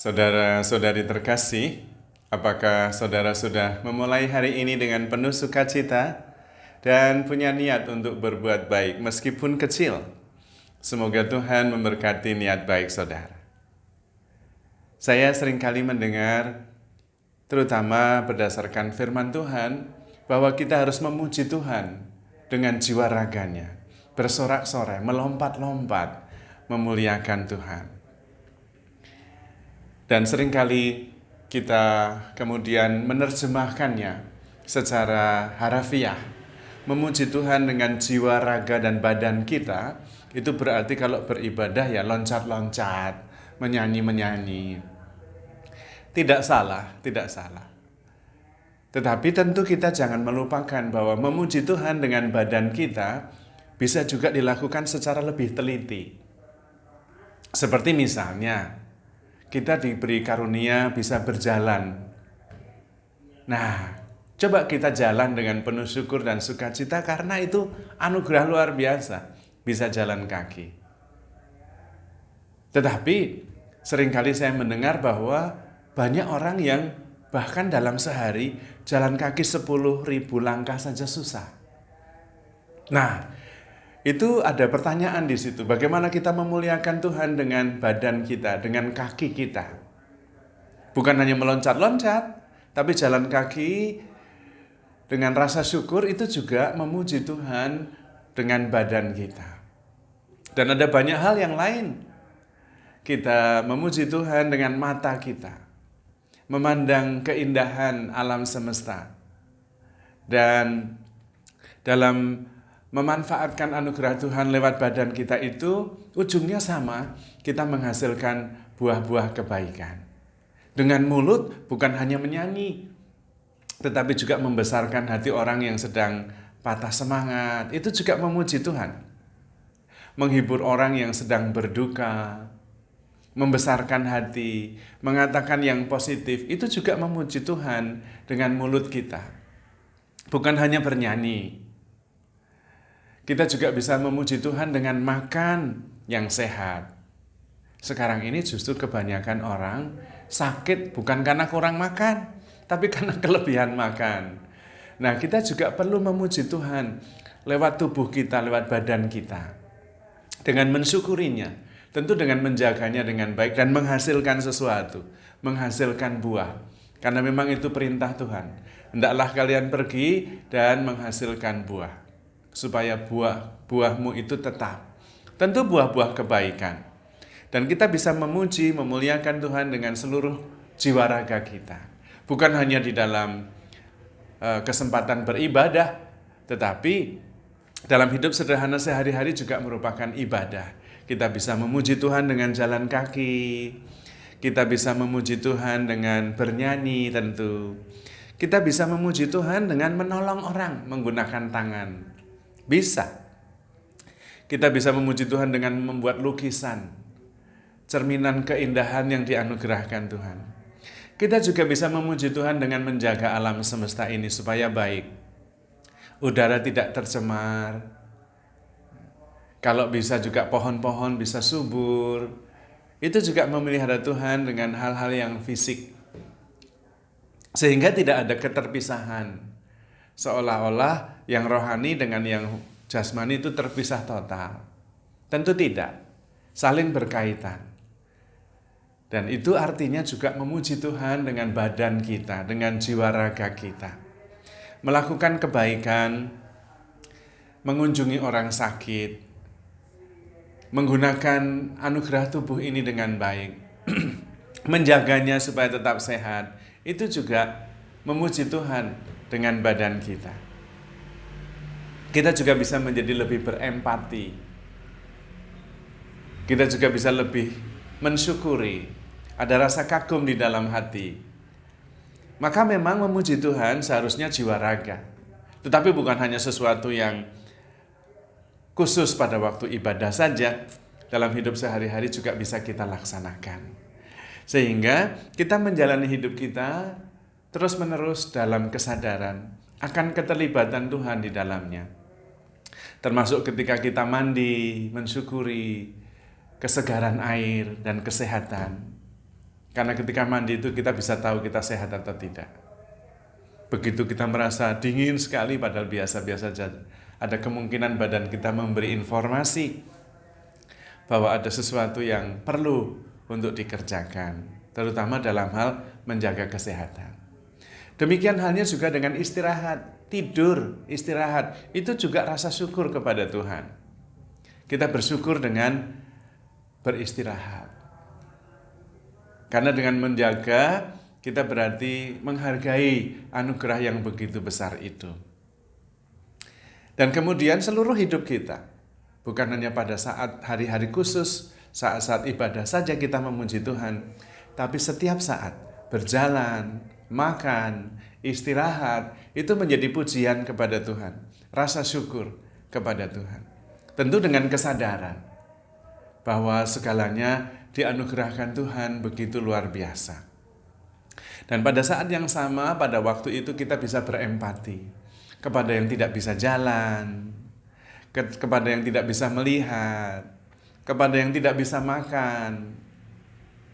Saudara-saudari terkasih, apakah saudara sudah memulai hari ini dengan penuh sukacita dan punya niat untuk berbuat baik meskipun kecil? Semoga Tuhan memberkati niat baik saudara. Saya seringkali mendengar, terutama berdasarkan firman Tuhan, bahwa kita harus memuji Tuhan dengan jiwa raganya, bersorak-sorai, melompat-lompat, memuliakan Tuhan. Dan seringkali kita kemudian menerjemahkannya secara harafiah. Memuji Tuhan dengan jiwa, raga, dan badan kita, itu berarti kalau beribadah ya loncat-loncat, menyanyi-menyanyi. Tidak salah, tidak salah. Tetapi tentu kita jangan melupakan bahwa memuji Tuhan dengan badan kita bisa juga dilakukan secara lebih teliti. Seperti misalnya, kita diberi karunia bisa berjalan. Nah, coba kita jalan dengan penuh syukur dan sukacita karena itu anugerah luar biasa, bisa jalan kaki. Tetapi seringkali saya mendengar bahwa banyak orang yang bahkan dalam sehari jalan kaki 10.000 langkah saja susah. Nah, itu ada pertanyaan di situ. Bagaimana kita memuliakan Tuhan dengan badan kita, dengan kaki kita? Bukan hanya meloncat-loncat, tapi jalan kaki dengan rasa syukur itu juga memuji Tuhan dengan badan kita. Dan ada banyak hal yang lain. Kita memuji Tuhan dengan mata kita, memandang keindahan alam semesta. Dan dalam memanfaatkan anugerah Tuhan lewat badan kita itu, ujungnya sama, kita menghasilkan buah-buah kebaikan. Dengan mulut bukan hanya menyanyi, tetapi juga membesarkan hati orang yang sedang patah semangat. Itu juga memuji Tuhan. Menghibur orang yang sedang berduka, membesarkan hati, mengatakan yang positif, itu juga memuji Tuhan dengan mulut kita. Bukan hanya bernyanyi. Kita juga bisa memuji Tuhan dengan makan yang sehat. Sekarang ini justru kebanyakan orang sakit bukan karena kurang makan, tapi karena kelebihan makan. Nah, kita juga perlu memuji Tuhan lewat tubuh kita, lewat badan kita. Dengan mensyukurinya, tentu dengan menjaganya dengan baik dan menghasilkan sesuatu, menghasilkan buah. Karena memang itu perintah Tuhan. Hendaklah kalian pergi dan menghasilkan buah, supaya buah-buahmu itu tetap. Tentu buah-buah kebaikan. Dan kita bisa memuji, memuliakan Tuhan dengan seluruh jiwa raga kita. Bukan hanya di dalam kesempatan beribadah, tetapi dalam hidup sederhana sehari-hari juga merupakan ibadah. Kita bisa memuji Tuhan dengan jalan kaki. Kita bisa memuji Tuhan dengan bernyanyi tentu. Kita bisa memuji Tuhan dengan menolong orang menggunakan tangan. Bisa. Kita bisa memuji Tuhan dengan membuat lukisan, cerminan keindahan yang dianugerahkan Tuhan. Kita juga bisa memuji Tuhan dengan menjaga alam semesta ini supaya baik. Udara tidak tercemar. Kalau bisa juga pohon-pohon bisa subur. Itu juga memelihara Tuhan dengan hal-hal yang fisik. Sehingga tidak ada keterpisahan. Seolah-olah yang rohani dengan yang jasmani itu terpisah total. Tentu tidak. Saling berkaitan. Dan itu artinya juga memuji Tuhan dengan badan kita, dengan jiwa raga kita. Melakukan kebaikan, mengunjungi orang sakit, menggunakan anugerah tubuh ini dengan baik, menjaganya supaya tetap sehat, itu juga memuji Tuhan dengan badan kita. Kita juga bisa menjadi lebih berempati. Kita juga bisa lebih mensyukuri. Ada rasa kagum di dalam hati. Maka memang memuji Tuhan seharusnya jiwa raga. Tetapi bukan hanya sesuatu yang khusus pada waktu ibadah saja. Dalam hidup sehari-hari juga bisa kita laksanakan. Sehingga kita menjalani hidup kita terus-menerus dalam kesadaran akan keterlibatan Tuhan di dalamnya. Termasuk ketika kita mandi, mensyukuri kesegaran air dan kesehatan. Karena ketika mandi itu kita bisa tahu kita sehat atau tidak. Begitu kita merasa dingin sekali padahal biasa-biasa saja, ada kemungkinan badan kita memberi informasi bahwa ada sesuatu yang perlu untuk dikerjakan, terutama dalam hal menjaga kesehatan. Demikian halnya juga dengan istirahat, tidur, istirahat, itu juga rasa syukur kepada Tuhan. Kita bersyukur dengan beristirahat. Karena dengan menjaga, kita berarti menghargai anugerah yang begitu besar itu. Dan kemudian seluruh hidup kita, bukan hanya pada saat hari-hari khusus, saat-saat ibadah saja kita memuji Tuhan, tapi setiap saat berjalan, makan, istirahat, itu menjadi pujian kepada Tuhan, rasa syukur kepada Tuhan. Tentu dengan kesadaran bahwa segalanya dianugerahkan Tuhan begitu luar biasa. Dan pada saat yang sama, pada waktu itu kita bisa berempati kepada yang tidak bisa jalan, kepada yang tidak bisa melihat, kepada yang tidak bisa makan,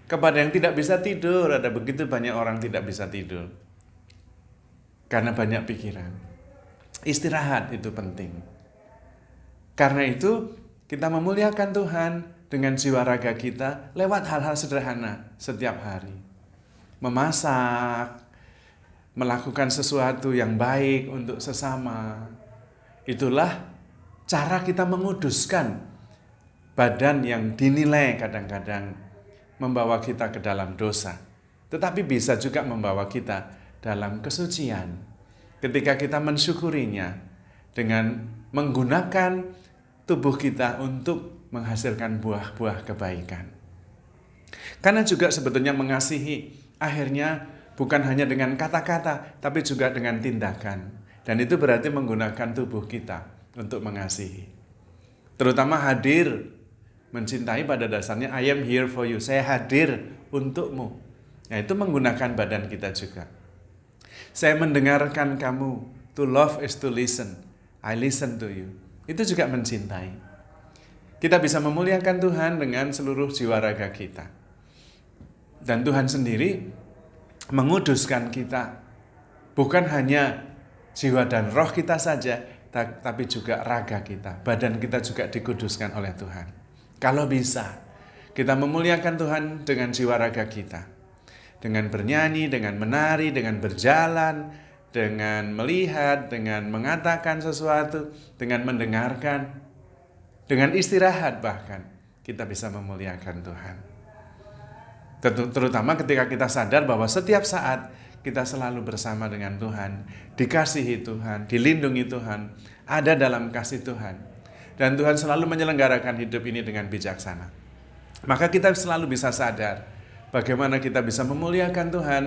kepada yang tidak bisa tidur. Ada begitu banyak orang tidak bisa tidur karena banyak pikiran. Istirahat itu penting. Karena itu kita memuliakan Tuhan dengan jiwa raga kita lewat hal-hal sederhana setiap hari. Memasak, melakukan sesuatu yang baik untuk sesama. Itulah cara kita menguduskan badan yang dinilai kadang-kadang membawa kita ke dalam dosa. Tetapi bisa juga membawa kita dalam kesucian. Ketika kita mensyukurinya dengan menggunakan tubuh kita untuk menghasilkan buah-buah kebaikan. Karena juga sebetulnya mengasihi akhirnya bukan hanya dengan kata-kata, tapi juga dengan tindakan. Dan itu berarti menggunakan tubuh kita untuk mengasihi. Terutama hadir, mencintai pada dasarnya I am here for you. Saya hadir untukmu. Nah, itu menggunakan badan kita juga. Saya mendengarkan kamu. To love is to listen. I listen to you. Itu juga mencintai. Kita bisa memuliakan Tuhan dengan seluruh jiwa raga kita. Dan Tuhan sendiri menguduskan kita. Bukan hanya jiwa dan roh kita saja, tapi juga raga kita. Badan kita juga dikuduskan oleh Tuhan. Kalau bisa, kita memuliakan Tuhan dengan jiwa raga kita. Dengan bernyanyi, dengan menari, dengan berjalan, dengan melihat, dengan mengatakan sesuatu, dengan mendengarkan, dengan istirahat bahkan, kita bisa memuliakan Tuhan. Terutama ketika kita sadar bahwa setiap saat kita selalu bersama dengan Tuhan, dikasihi Tuhan, dilindungi Tuhan, ada dalam kasih Tuhan. Dan Tuhan selalu menyelenggarakan hidup ini dengan bijaksana. Maka kita selalu bisa sadar bagaimana kita bisa memuliakan Tuhan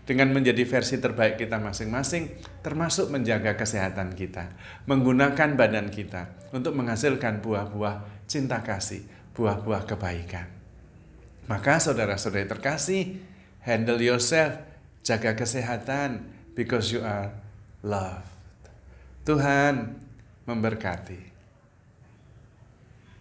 dengan menjadi versi terbaik kita masing-masing, termasuk menjaga kesehatan kita, menggunakan badan kita untuk menghasilkan buah-buah cinta kasih, buah-buah kebaikan. Maka saudara-saudari terkasih, handle yourself, jaga kesehatan, because you are loved. Tuhan memberkati.